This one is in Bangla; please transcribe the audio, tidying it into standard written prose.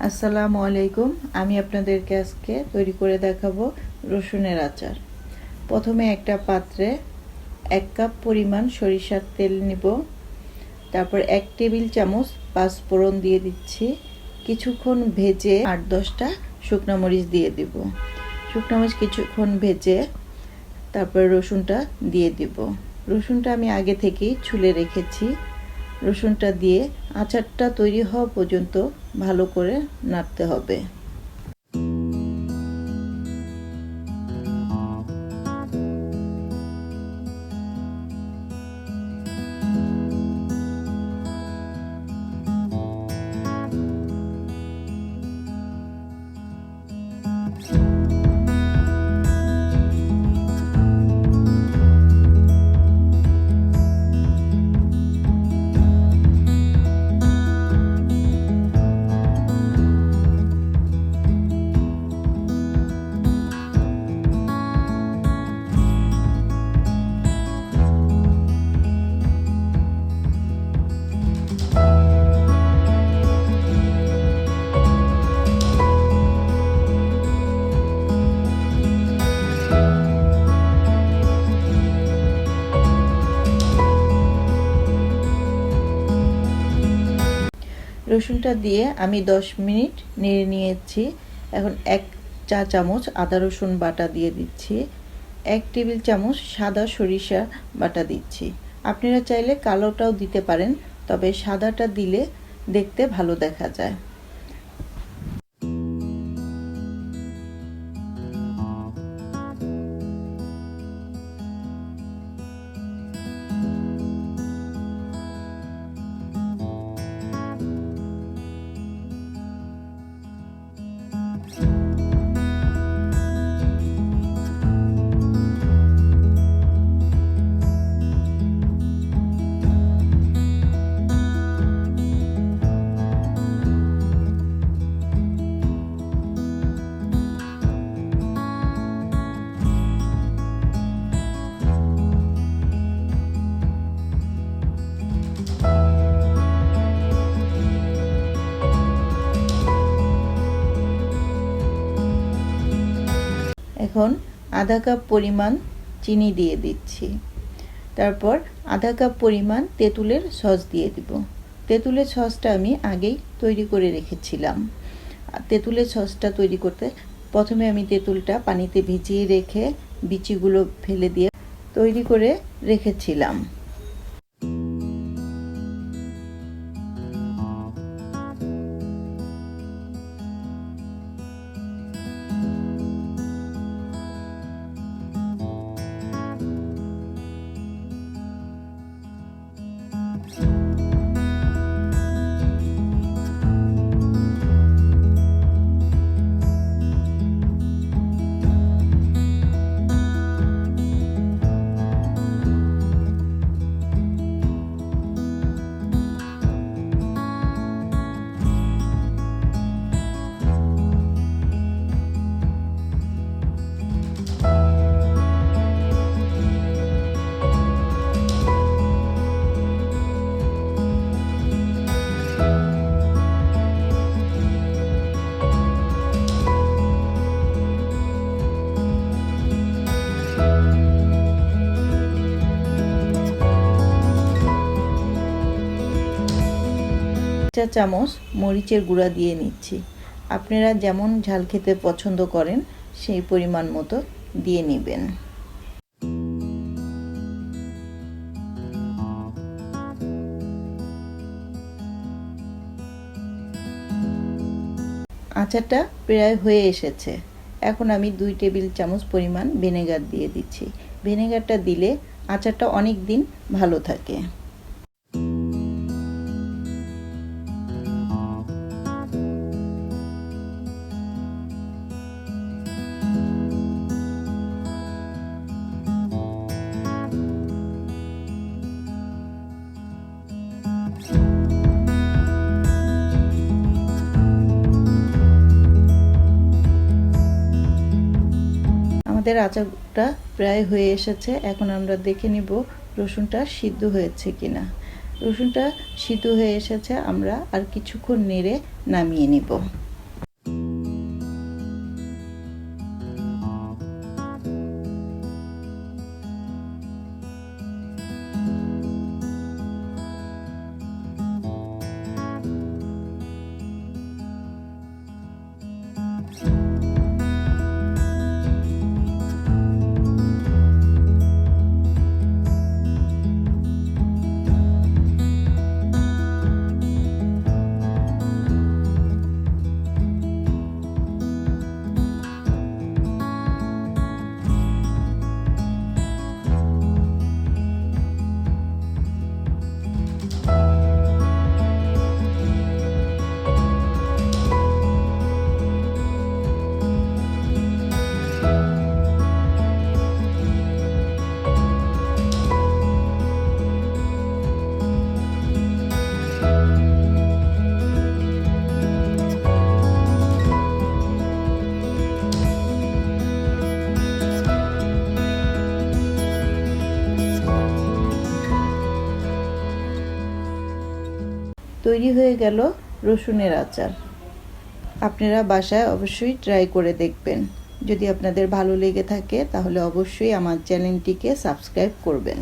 আসসালামু আলাইকুম। আমি আপনাদেরকে আজকে তৈরি করে দেখাবো রসুনের আচার। প্রথমে একটা পাত্রে 1 কাপ পরিমাণ সরিষার তেল নিব। তারপর 1 টেবিল চামচ পাঁচফোড়ন দিয়ে দিচ্ছি। কিছুক্ষণ ভেজে 8-10টা শুকনো মরিচ দিয়ে দিব। শুকনো মরিচ কিছুক্ষণ ভেজে তারপর রসুনটা দিয়ে দিব। রসুনটা আমি আগে থেকেই ছুলে রেখেছি। রসুনটা দিয়ে আচারটা তৈরি হওয়া পর্যন্ত ভালো করে নাড়তে হবে। রসুনটা দিয়ে আমি 10 মিনিট নেড়ে নিয়েছি। এখন 1 চা চামচ আদা রসুন বাটা দিয়ে দিচ্ছি। 1 টেবিল চামচ সাদা সরিষা বাটা দিচ্ছি। আপনারা চাইলে কালোটাও দিতে পারেন, তবে সাদাটা দিলে দেখতে ভালো দেখা যায়। এখন আধা কাপ পরিমাণ চিনি দিয়ে দিচ্ছি। তারপর আধা কাপ পরিমাণ তেঁতুলের সস দিয়ে দিব। তেঁতুলের সসটা আমি আগেই তৈরি করে রেখেছিলাম। তেঁতুলের সসটা তৈরি করতে প্রথমে আমি তেঁতুলটা পানিতে ভিজিয়ে রেখে বিচিগুলো ফেলে দিয়ে তৈরি করে রেখেছিলাম। চা চামচ মরিচের গুঁড়া দিয়ে নিচ্ছি। আপনারা যেমন ঝাল খেতে পছন্দ করেন সেই পরিমাণ মতো দিয়ে নেবেন। আচারটা প্রায় হয়ে এসেছে। এখন আমি 2 টেবিল চামচ পরিমাণ ভিনেগার দিয়ে দিচ্ছি। ভিনেগারটা দিলে আচারটা অনেক দিন ভালো থাকে। আমাদের আচারটা প্রায় হয়ে এসেছে। এখন আমরা দেখে নিব রসুনটা সিদ্ধ হয়েছে কিনা। রসুনটা সিদ্ধ হয়ে এসেছে, আমরা আর কিছুক্ষণ নেড়ে নামিয়ে নিব। তৈরি হয়ে গেল রসুনের আচার। আপনারা বাসায় অবশ্যই ট্রাই করে দেখবেন। যদি আপনাদের ভালো লেগে থাকে তাহলে অবশ্যই আমার চ্যানেলটিকে সাবস্ক্রাইব করবেন।